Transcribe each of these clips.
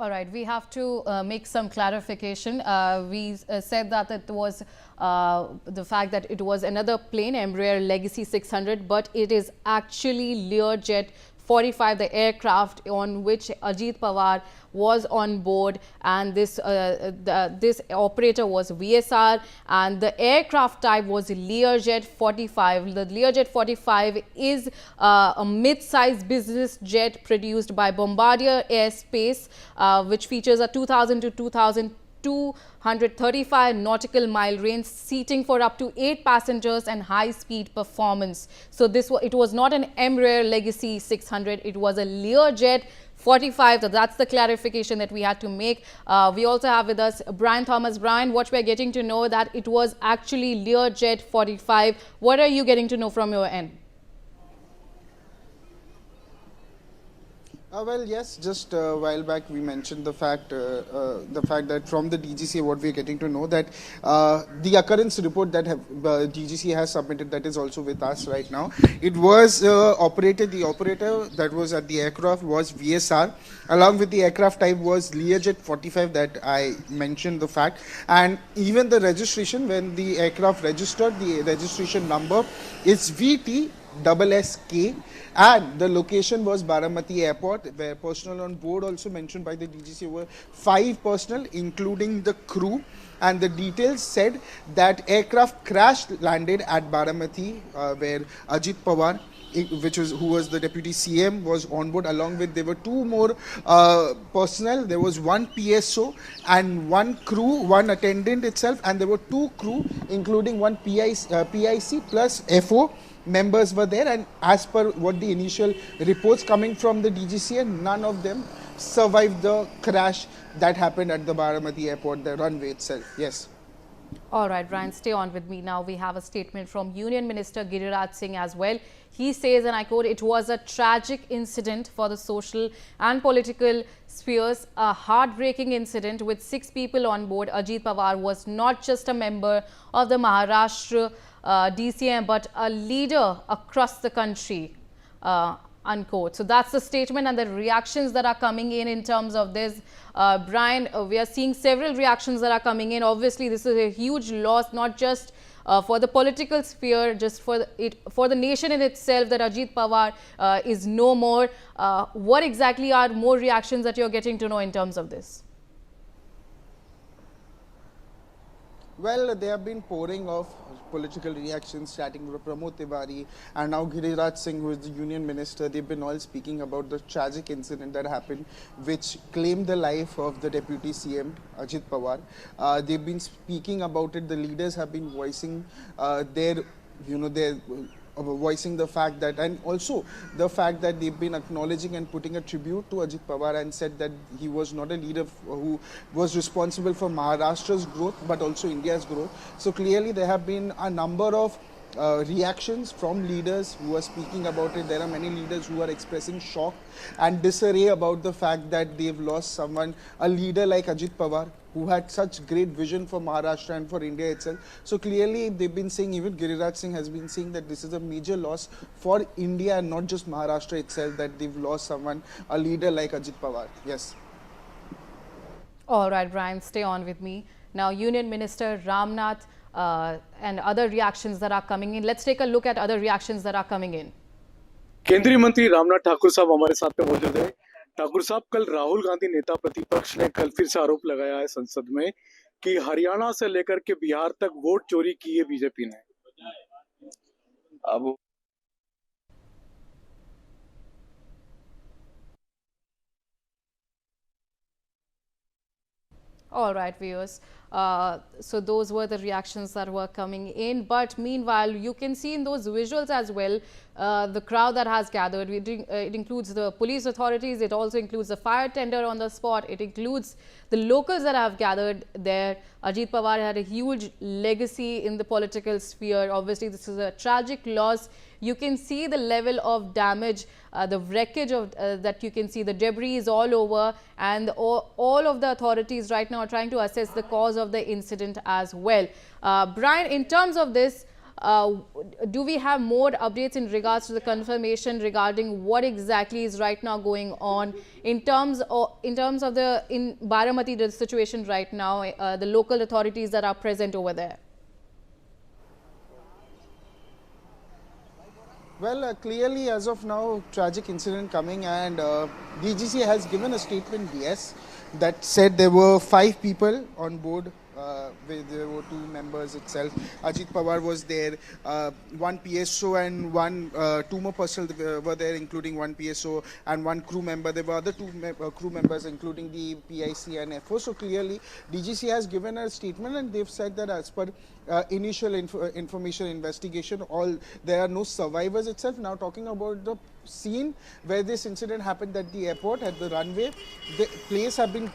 All right, we have to make some clarification. We said that it was the fact that it was another plane, Embraer Legacy 600, but it is actually Learjet 45, the aircraft on which Ajit Pawar was on board, and this operator was VSR, and the aircraft type was Learjet 45. The Learjet 45 is a mid-sized business jet produced by Bombardier Airspace, which features a 2000 to 2235 nautical mile range, seating for up to 8 passengers and high-speed performance. So it was not an Embraer Legacy 600, it was a Learjet 45. So that's the clarification that we had to make. We also have with us Brian Thomas. Brian, what we're getting to know that it was actually Learjet 45. What are you getting to know from your end? Well, yes, just a while back we mentioned the fact that from the DGCA what we are getting to know that the occurrence report that DGCA has submitted, that is also with us right now. It was the operator that was at the aircraft was VSR, along with the aircraft type was Learjet 45 that I mentioned the fact, and even the registration, when the aircraft registered, the registration number is VT-SSK, and the location was Baramati airport, where personnel on board also mentioned by the DGCA were 5 personnel including the crew, and the details said that aircraft landed at Baramati, where Ajit Pawar, who was the deputy CM, was on board. Along with, there were 2 more personnel. There was 1 PSO and 1 crew, 1 attendant itself, and there were 2 crew including 1 PIC plus FO members were there, and as per what the initial reports coming from the DGCA, none of them survived the crash that happened at the Baramati airport, the runway itself. Yes. All right, Brian, stay on with me. Now we have a statement from Union Minister Giriraj Singh as well. He says, and I quote, "It was a tragic incident for the social and political spheres, a heartbreaking incident with 6 people on board. Ajit Pawar was not just a member of the Maharashtra DCM, but a leader across the country," unquote. So that's the statement and the reactions that are coming in terms of this. Brian, we are seeing several reactions that are coming in. Obviously, this is a huge loss, not just for the political sphere, just for the nation in itself, that Ajit Pawar is no more. What exactly are more reactions that you're getting to know in terms of this? Well, they have been pouring off political reactions, starting with Pramod Tiwari and now Giriraj Singh, who is the Union Minister. They've been all speaking about the tragic incident that happened, which claimed the life of the Deputy CM, Ajit Pawar. They've been speaking about it. The leaders have been voicing voicing the fact that, and also the fact that they've been acknowledging and putting a tribute to Ajit Pawar, and said that he was not a leader who was responsible for Maharashtra's growth but also India's growth. So clearly there have been a number of reactions from leaders who are speaking about it. There are many leaders who are expressing shock and disarray about the fact that they've lost someone, a leader like Ajit Pawar, who had such great vision for Maharashtra and for India itself. So clearly they've been saying, even Giriraj Singh has been saying, that this is a major loss for India and not just Maharashtra itself, that they've lost someone, a leader like Ajit Pawar. Yes. All right, Brian, stay on with me. Now, Union Minister Ramnath and other reactions that are coming in. Let's take a look at other reactions that are coming in. केंद्रीय मंत्री रामनाथ ठाकुर साहब हमारे साथ में मौजूद है। ठाकुर साहब, कल राहुल गांधी नेता प्रतिपक्ष ने कल फिर से आरोप लगाया है संसद में कि हरियाणा से लेकर के बिहार तक वोट चोरी की है बीजेपी ने। अब All right, viewers. So those were the reactions that were coming in. But meanwhile, you can see in those visuals as well, the crowd that has gathered. It includes the police authorities. It also includes the fire tender on the spot. It includes the locals that have gathered there. Ajit Pawar had a huge legacy in the political sphere. Obviously, this is a tragic loss. You can see the level of damage, the wreckage of that you can see. The debris is all over, and all of the authorities right now are trying to assess the cause of the incident as well. Brian, in terms of this, Do we have more updates in regards to the confirmation regarding what exactly is right now going on in terms of in Baramati, the situation right now, the local authorities that are present over there? Well, clearly, as of now, tragic incident coming, and DGCA has given a statement, yes, that said there were 5 people on board. There were 2 members itself. Ajit Pawar was there, 1 PSO and 2 more personnel were there, including 1 PSO and 1 crew member. There were other 2 crew members, including the PIC and FO. So clearly, DGCA has given a statement, and they've said that as per initial information investigation, there are no survivors itself. Now talking about the scene where this incident happened at the airport, at the runway, the place have been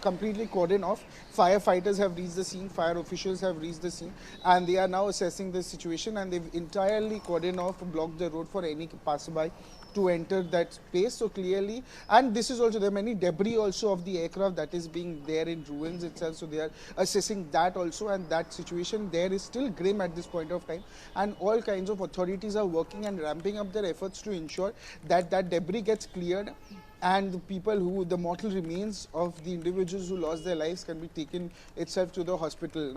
completely cordoned off. Firefighters have reached the scene, fire officials have reached the scene, and they are now assessing the situation, and they've entirely cordoned off, blocked the road for any passerby to enter that space. So clearly, and this is also, there are many debris also of the aircraft that is being there in ruins itself, so they are assessing that also, and that situation there is still grim at this point of time, and all kinds of authorities are working and ramping up their efforts to ensure that that debris gets cleared, and the mortal remains of the individuals who lost their lives can be taken itself to the hospital.